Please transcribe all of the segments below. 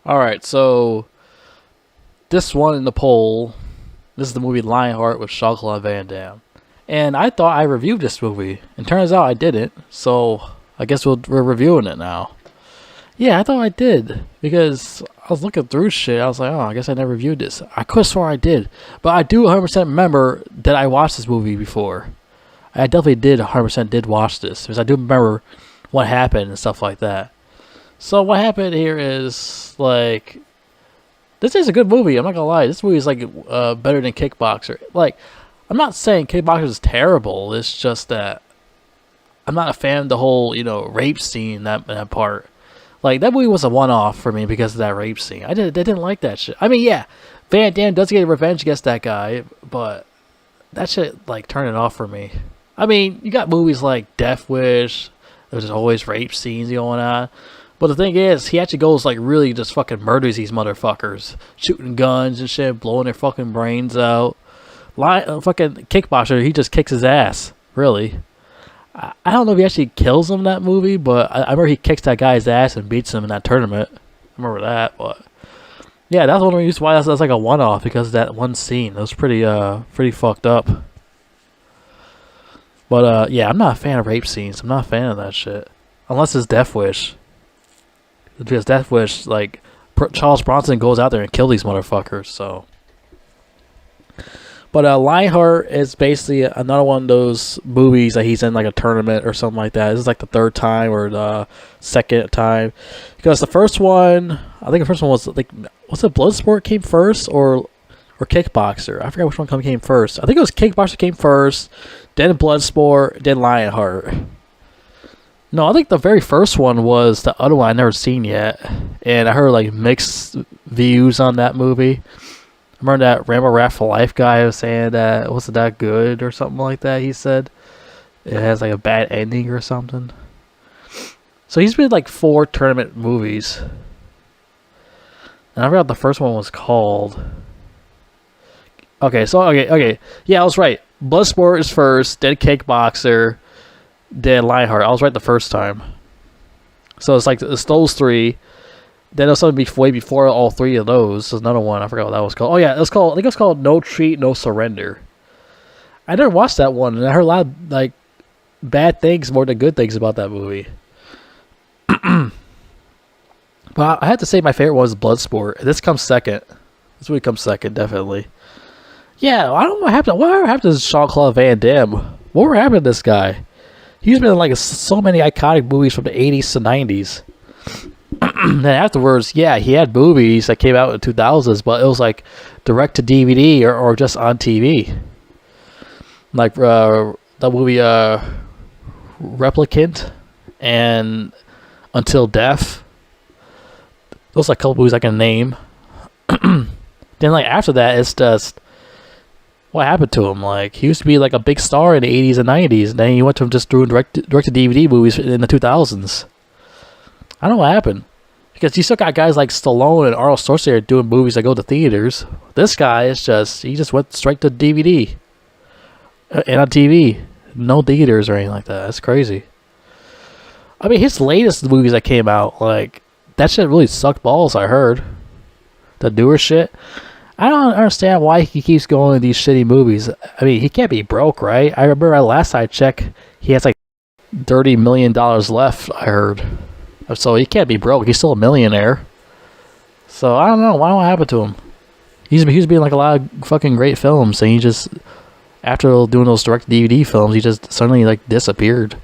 All right, so this one in the poll, this is the movie Lionheart with Jean-Claude Van Damme. And I thought I reviewed this movie, and turns out I didn't. So I guess we're reviewing it now. Yeah, I thought I did because I was looking through shit. I was like, oh, I guess I never reviewed this. I could have sworn I did, but I do 100% remember that I watched this movie before. I definitely did 100% did watch this because I do remember what happened and stuff like that. So what happened here is like this is a good movie. I'm not gonna lie. This movie is like better than Kickboxer. Like I'm not saying Kickboxer is terrible. It's just that I'm not a fan of the whole rape scene that part. Like that movie was a one-off for me because of that rape scene. I didn't like that shit. I mean, yeah, Van Damme does get revenge against that guy, but that shit like turned it off for me. I mean, you got movies like Death Wish. There's always rape scenes going on. But the thing is, he actually goes like really just fucking murders these motherfuckers. Shooting guns and shit, blowing their fucking brains out. Fucking Kickboxer, he just kicks his ass. Really. I don't know if he actually kills him in that movie, but I remember he kicks that guy's ass and beats him in that tournament. I remember that, but yeah, that's one of the reasons why that's like a one-off, because of that one scene. It was pretty fucked up. But yeah, I'm not a fan of rape scenes. I'm not a fan of that shit. Unless it's Death Wish. Because Death Wish, like, Charles Bronson goes out there and kills these motherfuckers, so. But Lionheart is basically another one of those movies that he's in like a tournament or something like that. This is like the third time or the second time. Because the first one, I think the first one was like, was it Bloodsport came first or Kickboxer? I forgot which one came first. I think it was Kickboxer came first, then Bloodsport, then Lionheart. No, I think the very first one was the other one I never seen yet. And I heard like mixed views on that movie. I remember that Rambo Rat for Life guy was saying that it wasn't that good or something like that. He said it has like a bad ending or something. So he's made like 4 tournament movies. And I forgot what the first one was called. Okay. Yeah, I was right. Bloodsport is first, then Kickboxer, then Lionheart. I was right the first time. So it's those 3. Then there's something way before all 3 of those. There's another one. I forgot what that was called. Oh yeah, I think it's called No Treat, No Surrender. I never watched that one, and I heard a lot of like bad things more than good things about that movie. But I have to say my favorite one was Bloodsport. This comes second. This movie comes second, definitely. Yeah, I don't know what happened. Whatever happened to Jean-Claude Van Damme? What happened to this guy? He's been in like so many iconic movies from the 80s to 90s. Then afterwards, yeah, he had movies that came out in the 2000s, but it was like direct to DVD or just on TV. Like the movie Replicant and Until Death. Those are a couple movies I can name. Then like after that, it's just what happened to him. Like he used to be like a big star in the 80s and 90s, and then he went to just doing direct to DVD movies in the 2000s. I don't know what happened. Because you still got guys like Stallone and Arnold Schwarzenegger doing movies that go to theaters. This guy is he just went straight to DVD. And on TV. No theaters or anything like that. That's crazy. I mean, his latest movies that came out, like, that shit really sucked balls, I heard. The newer shit. I don't understand why he keeps going to these shitty movies. I mean, he can't be broke, right? I remember last I checked, he has like $30 million left, I heard. So he can't be broke. He's still a millionaire. So I don't know. What happened to him? He was being like a lot of fucking great films, and he just, after doing those direct DVD films, he just suddenly like disappeared.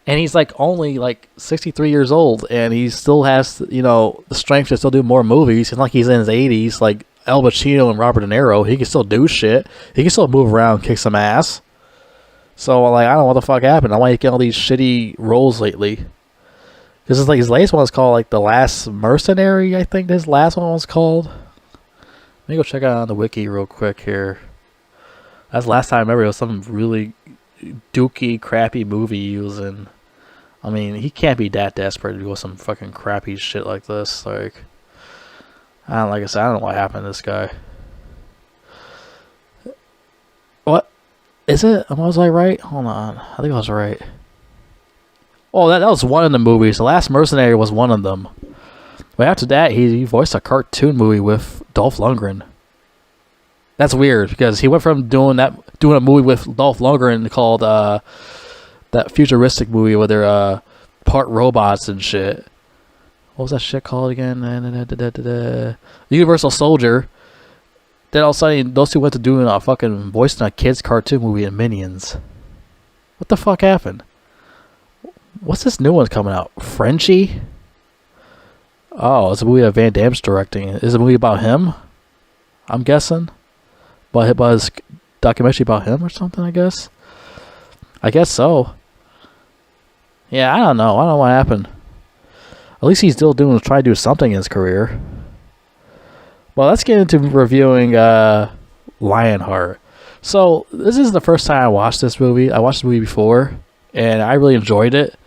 And he's like only like 63 years old, and he still has the strength to still do more movies. It's like he's in his 80s, like Al Pacino and Robert De Niro. He can still do shit. He can still move around, kick some ass. So like I don't know what the fuck happened. I want to get all these shitty roles lately. Because it's like his latest one was called like The Last Mercenary, I think his last one was called. Let me go check out on the wiki real quick here. That's the last time I remember it was some really dookie, crappy movie he was in. I mean, he can't be that desperate to do some fucking crappy shit like this. Like I said, I don't know what happened to this guy. What? Is it? Was I right? Hold on. I think I was right. Oh, that was one of the movies. The Last Mercenary was one of them. But after that, he voiced a cartoon movie with Dolph Lundgren. That's weird because he went from doing a movie with Dolph Lundgren called that futuristic movie where they're part robots and shit. What was that shit called again? Universal Soldier. Then all of a sudden, those two went to doing a fucking voicing a kids cartoon movie in Minions. What the fuck happened? What's this new one coming out? Frenchie? Oh, it's a movie that Van Damme's directing. Is it a movie about him? I'm guessing. But his documentary about him or something, I guess. I guess so. Yeah, I don't know. I don't know what happened. At least he's still trying to do something in his career. Well, let's get into reviewing Lionheart. So, this is the first time I watched this movie. I watched the movie before, and I really enjoyed it.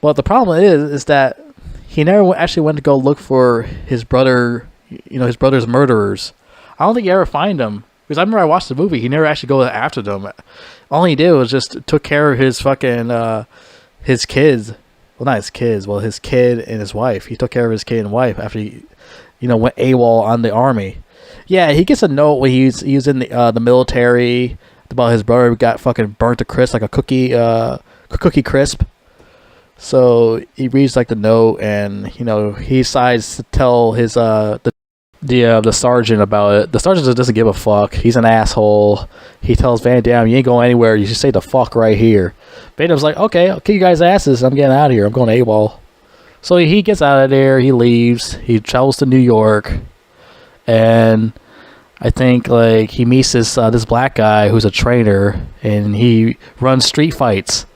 But the problem is that he never actually went to go look for his brother, his brother's murderers. I don't think he ever find them. Because I remember I watched the movie, he never actually go after them. All he did was just took care of his fucking, his kids. Well, not his kids. Well, his kid and his wife. He took care of his kid and wife after he, went AWOL on the army. Yeah, he gets a note when he was in the military about his brother got fucking burnt to crisp like a cookie crisp. So he reads like the note, and he decides to tell his the sergeant about it. The sergeant just doesn't give a fuck. He's an asshole. He tells Van Damme, "You ain't going anywhere. You should stay the fuck right here." Van Damme's like, "Okay, I'll kick you guys' asses. I'm getting out of here. I'm going AWOL." So he gets out of there. He leaves. He travels to New York, and I think like he meets this black guy who's a trainer, and he runs street fights.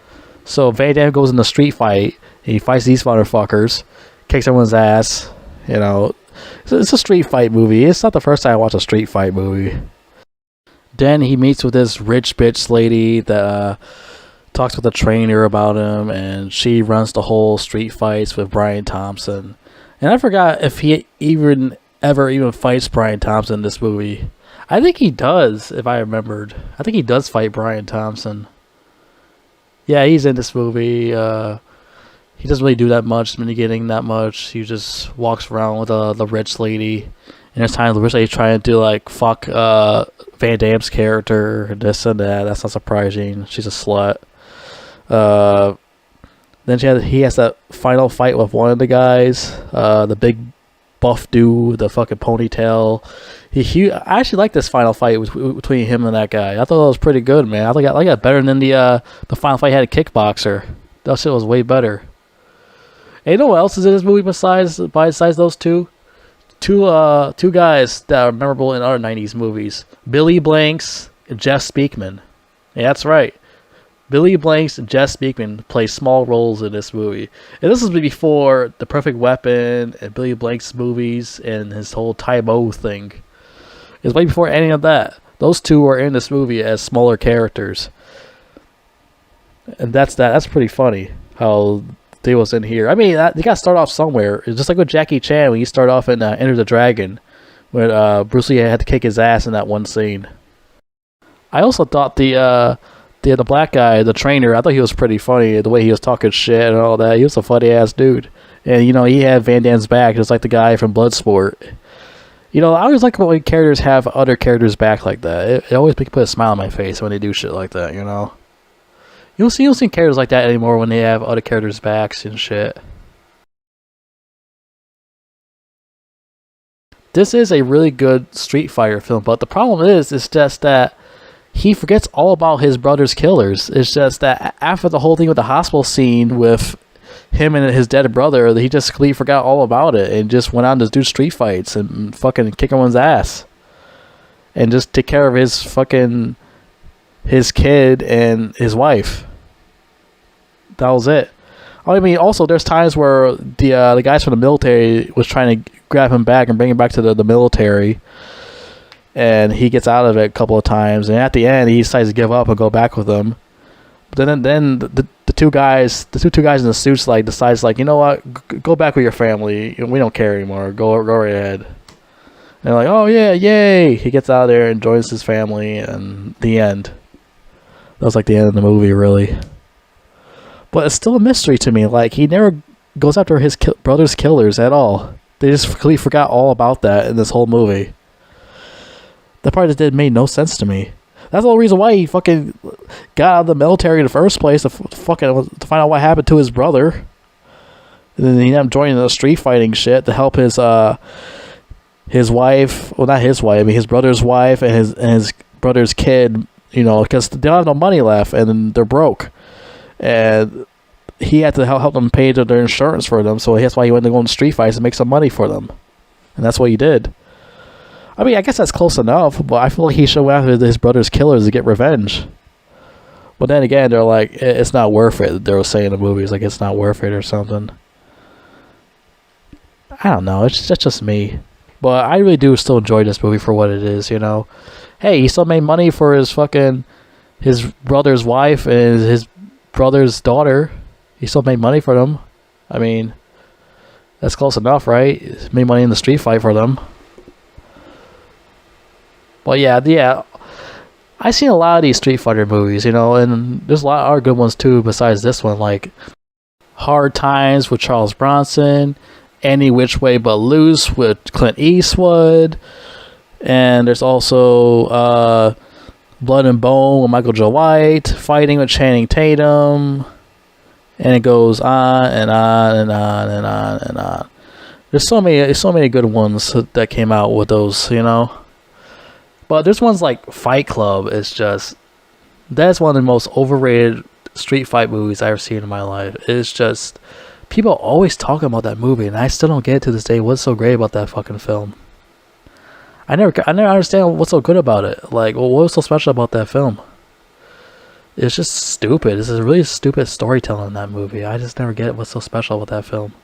So Van Damme goes in a street fight, and he fights these motherfuckers, kicks everyone's ass. It's a street fight movie. It's not the first time I watch a street fight movie. Then he meets with this rich bitch lady that talks with the trainer about him, and she runs the whole street fights with Brian Thompson. And I forgot if he ever fights Brian Thompson in this movie. I think he does, if I remembered. I think he does fight Brian Thompson. Yeah, he's in this movie. He doesn't really do that much in the beginning, that much. He just walks around with the rich lady. And there's times the rich lady's trying to like fuck Van Damme's character and this and that. That's not surprising. She's a slut. Then he has that final fight with one of the guys, the big buff dude, the fucking ponytail. I actually like this final fight between him and that guy. I thought it was pretty good, man. I like that better than the final fight he had a kickboxer. That shit was way better. And you know what else is in this movie besides those two? Two guys that are memorable in other 90s movies. Billy Blanks and Jeff Speakman. Yeah, that's right. Billy Blanks and Jeff Speakman play small roles in this movie. And this was before The Perfect Weapon and Billy Blanks' movies and his whole Tybo thing. It was way before any of that. Those two were in this movie as smaller characters. And that's pretty funny how they was in here. I mean, they got to start off somewhere. It's just like with Jackie Chan when you start off in Enter the Dragon, when Bruce Lee had to kick his ass in that one scene. I also thought the black guy, the trainer, I thought he was pretty funny. The way he was talking shit and all that. He was a funny ass dude. And he had Van Damme's back, just like the guy from Bloodsport. I always like when characters have other characters' back like that. It always put a smile on my face when they do shit like that. You don't see characters like that anymore when they have other characters' backs and shit. This is a really good Street Fighter film, but the problem is just that he forgets all about his brother's killers. It's just that after the whole thing with the hospital scene with him and his dead brother, he just completely forgot all about it and just went on to do street fights and fucking kick everyone's ass. And just take care of his kid and his wife. That was it. I mean, also, there's times where the guys from the military was trying to grab him back and bring him back to the military. And he gets out of it a couple of times. And at the end, he decides to give up and go back with them. But then the two guys in the suits decides you know what, go back with your family. We don't care anymore. Go right ahead. And they're like, oh yeah, yay! He gets out of there and joins his family. And the end. That was like the end of the movie, really. But it's still a mystery to me. Like, he never goes after his brother's killers at all. They just completely forgot all about that in this whole movie. That part just made no sense to me. That's the whole reason why he fucking got out of the military in the first place, to find out what happened to his brother. And then he ended up joining the street fighting shit to help his wife. Well, not his wife. I mean, his brother's wife and his brother's kid. You know, because they don't have no money left and they're broke, and he had to help them pay their insurance for them. So that's why he went to go in street fights and make some money for them, and that's what he did. I mean, I guess that's close enough, but I feel like he should go after his brother's killers to get revenge. But then again, they're like, it's not worth it. They were saying in the movies, like, it's not worth it or something. I don't know. It's just me. But I really do still enjoy this movie for what it is, you know. Hey, he still made money for his brother's wife and his brother's daughter. He still made money for them. I mean, that's close enough, right? He made money in the street fight for them. Well, yeah. I've seen a lot of these Street Fighter movies, you know, and there's a lot of other good ones too besides this one, like Hard Times with Charles Bronson, Any Which Way But Loose with Clint Eastwood, and there's also Blood and Bone with Michael Jai White, Fighting with Channing Tatum, and it goes on and on and on and on and on. There's so many good ones that came out with those, you know. But there's ones like Fight Club. That's one of the most overrated street fight movies I've ever seen in my life. It's just, people always talking about that movie, and I still don't get it to this day. What's so great about that fucking film? I never understand what's so good about it. Like, well, what was so special about that film? It's just stupid. It's a really stupid storytelling in that movie. I just never get what's so special about that film.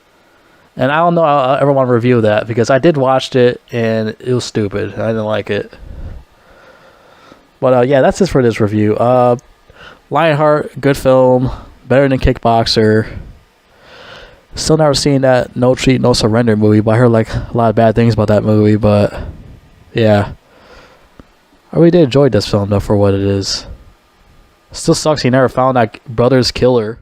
And I don't know how I ever want to review that, because I did watch it and it was stupid. I didn't like it. But yeah, that's it for this review. Lionheart, good film, better than Kickboxer. Still never seen that No Treat, No Surrender movie, but I heard like a lot of bad things about that movie. But yeah, I really did enjoy this film though for what it is. Still sucks he never found that brother's killer.